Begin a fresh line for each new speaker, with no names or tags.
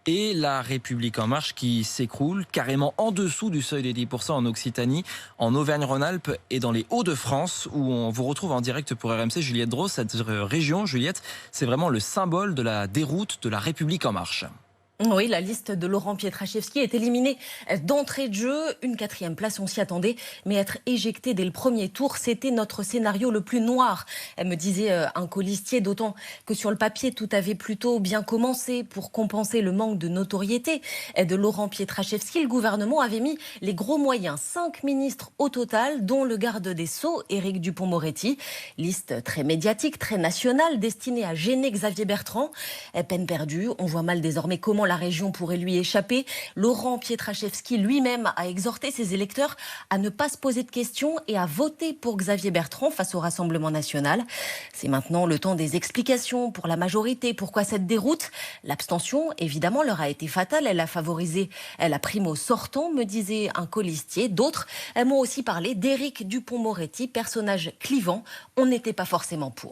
Et La République En Marche qui s'écroule carrément en dessous du seuil des 10% en Occitanie, en Auvergne-Rhône-Alpes et dans les Hauts-de-France, où on vous retrouve en direct pour RMC. Juliette Droz, cette région, Juliette, c'est vraiment le symbole de la déroute de La République En Marche.
Oui, la liste de Laurent Pietraszewski est éliminée d'entrée de jeu. Une 4e place, on s'y attendait. Mais être éjecté dès le premier tour, c'était notre scénario le plus noir. Elle me disait un colistier, d'autant que sur le papier, tout avait plutôt bien commencé pour compenser le manque de notoriété de Laurent Pietraszewski. Le gouvernement avait mis les gros moyens. 5 ministres au total, dont le garde des Sceaux, Éric Dupond-Moretti. Liste très médiatique, très nationale, destinée à gêner Xavier Bertrand. Peine perdue. On voit mal désormais comment la région pourrait lui échapper. Laurent Pietraszewski lui-même a exhorté ses électeurs à ne pas se poser de questions et à voter pour Xavier Bertrand face au Rassemblement national. C'est maintenant le temps des explications pour la majorité. Pourquoi cette déroute? L'abstention, évidemment, leur a été fatale. Elle a favorisé la primo sortant, me disait un colistier. D'autres m'ont aussi parlé d'Éric Dupond-Moretti, personnage clivant. On n'était pas forcément pour.